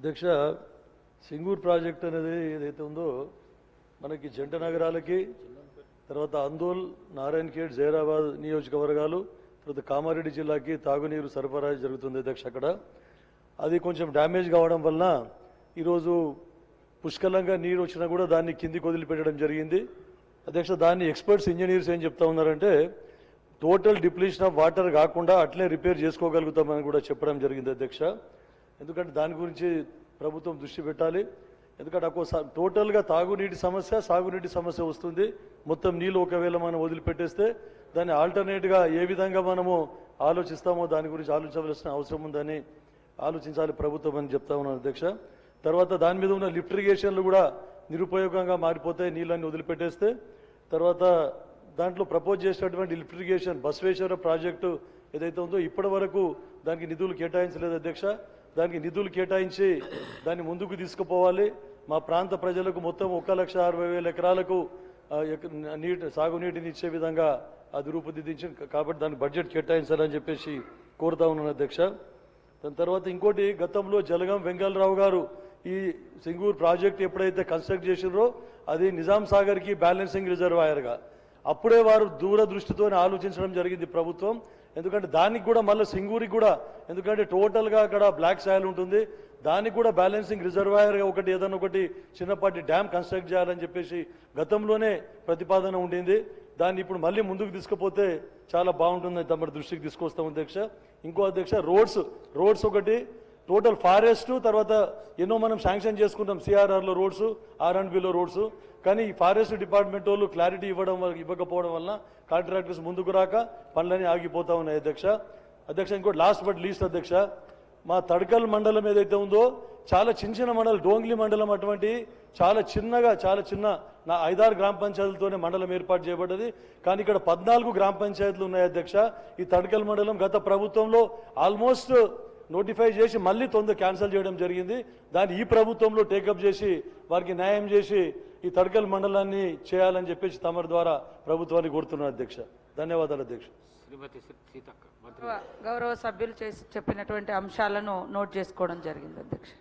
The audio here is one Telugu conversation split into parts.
అధ్యక్ష సింగూర్ ప్రాజెక్ట్ అనేది ఏదైతే ఉందో మనకి జంట నగరాలకి తర్వాత అందోల్ నారాయణఖేడ్ జైరాబాద్ నియోజకవర్గాలు తర్వాత కామారెడ్డి జిల్లాకి తాగునీరు సరఫరా జరుగుతుంది అధ్యక్ష. అక్కడ అది కొంచెం డ్యామేజ్ కావడం వలన ఈరోజు పుష్కలంగా నీరు వచ్చినా కూడా దాన్ని కిందికి వదిలిపెట్టడం జరిగింది అధ్యక్ష. దాన్ని ఎక్స్పర్ట్స్ ఇంజనీర్స్ ఏం చెప్తా ఉన్నారంటే టోటల్ డిప్లీషన్ ఆఫ్ వాటర్ కాకుండా అట్లే రిపేర్ చేసుకోగలుగుతామని కూడా చెప్పడం జరిగింది అధ్యక్ష. ఎందుకంటే దాని గురించి ప్రభుత్వం దృష్టి పెట్టాలి. ఎందుకంటే టోటల్గా తాగునీటి సమస్య సాగునీటి సమస్య వస్తుంది. మొత్తం నీళ్ళు ఒకవేళ మనం వదిలిపెట్టేస్తే దాన్ని ఆల్టర్నేట్గా ఏ విధంగా మనము ఆలోచిస్తామో దాని గురించి ఆలోచించవలసిన అవసరం ఉందని ఆలోచించాలి ప్రభుత్వం అని చెప్తా ఉన్నాను అధ్యక్ష. తర్వాత దాని మీద ఉన్న లిఫ్ట్ ఇరిగేషన్లు కూడా నిరుపయోగంగా మారిపోతాయి నీళ్ళని వదిలిపెట్టేస్తే. తర్వాత దాంట్లో ప్రపోజ్ చేసినటువంటి లిఫ్ట్ ఇరిగేషన్ బసవేశ్వర ప్రాజెక్టు ఏదైతే ఉందో ఇప్పటి వరకు దానికి నిధులు కేటాయించలేదు అధ్యక్ష. దానికి నిధులు కేటాయించి దాన్ని ముందుకు తీసుకుపోవాలి. మా ప్రాంత ప్రజలకు మొత్తం 1,60,000 ఎకరాలకు సాగునీటిని ఇచ్చే విధంగా అది రూపుదిద్దించింది కాబట్టి దానికి బడ్జెట్ కేటాయించాలని చెప్పేసి కోరుతా ఉన్నాను అధ్యక్ష. దాని తర్వాత ఇంకోటి, గతంలో జలగం వెంగళరావు గారు ఈ సింగూర్ ప్రాజెక్ట్ ఎప్పుడైతే కన్స్ట్రక్ట్ చేసినారో అది నిజాం సాగర్కి బ్యాలెన్సింగ్ రిజర్వాయర్గా అప్పుడే వారు దూరదృష్టితో ఆలోచించడం జరిగింది ప్రభుత్వం. ఎందుకంటే దానికి కూడా మళ్ళీ సింగూరికి కూడా ఎందుకంటే టోటల్గా అక్కడ బ్లాక్ సాయిల్ ఉంటుంది, దానికి కూడా బ్యాలెన్సింగ్ రిజర్వాయర్గా ఒకటి ఏదైనా ఒకటి చిన్నపాటి డ్యామ్ కన్స్ట్రక్ట్ చేయాలని చెప్పేసి గతంలోనే ప్రతిపాదన ఉండింది. దాన్ని ఇప్పుడు మళ్ళీ ముందుకు తీసుకుపోతే చాలా బాగుంటుందని తమ దృష్టికి తీసుకొస్తాం అధ్యక్ష. ఇంకో అధ్యక్ష రోడ్స్ ఒకటి టోటల్ ఫారెస్ట్ తర్వాత ఎన్నో మనం శాంక్షన్ చేసుకుంటాం సిఆర్ఆర్లో రోడ్స్ R&Bలో రోడ్స్, కానీ ఈ ఫారెస్ట్ డిపార్ట్మెంట్ వాళ్ళు క్లారిటీ ఇవ్వకపోవడం వలన కాంట్రాక్టర్స్ ముందుకు రాక పనులన్నీ ఆగిపోతా ఉన్నాయి అధ్యక్ష. ఇంకోటి లాస్ట్ బట్ లీస్ట్ అధ్యక్ష, మా తడకల్ మండలం ఏదైతే ఉందో చాలా చిన్న మండలం డోంగ్లీ మండలం అటువంటి చాలా చిన్న 5-6 గ్రామ పంచాయతీలతోనే మండలం ఏర్పాటు చేయబడ్డది. కానీ ఇక్కడ 14 గ్రామ పంచాయతీలు ఉన్నాయి అధ్యక్ష. ఈ తడకల్ మండలం గత ప్రభుత్వంలో ఆల్మోస్ట్ నోటిఫై చేసి మళ్ళీ క్యాన్సిల్ చేయడం జరిగింది. దాన్ని ఈ ప్రభుత్వంలో టేకప్ చేసి వారికి న్యాయం చేసి ఈ తడకల్ మండలాన్ని చేయాలని చెప్పేసి తమరి ద్వారా ప్రభుత్వాన్ని కోరుతున్నాను అధ్యక్ష. ధన్యవాదాలు అధ్యక్ష. గౌరవ సభ్యులు చెప్పినటువంటి అంశాలను నోట్ చేసుకోవడం జరిగింది అధ్యక్ష.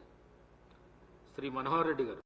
శ్రీ మనోహర్ రెడ్డి గారు.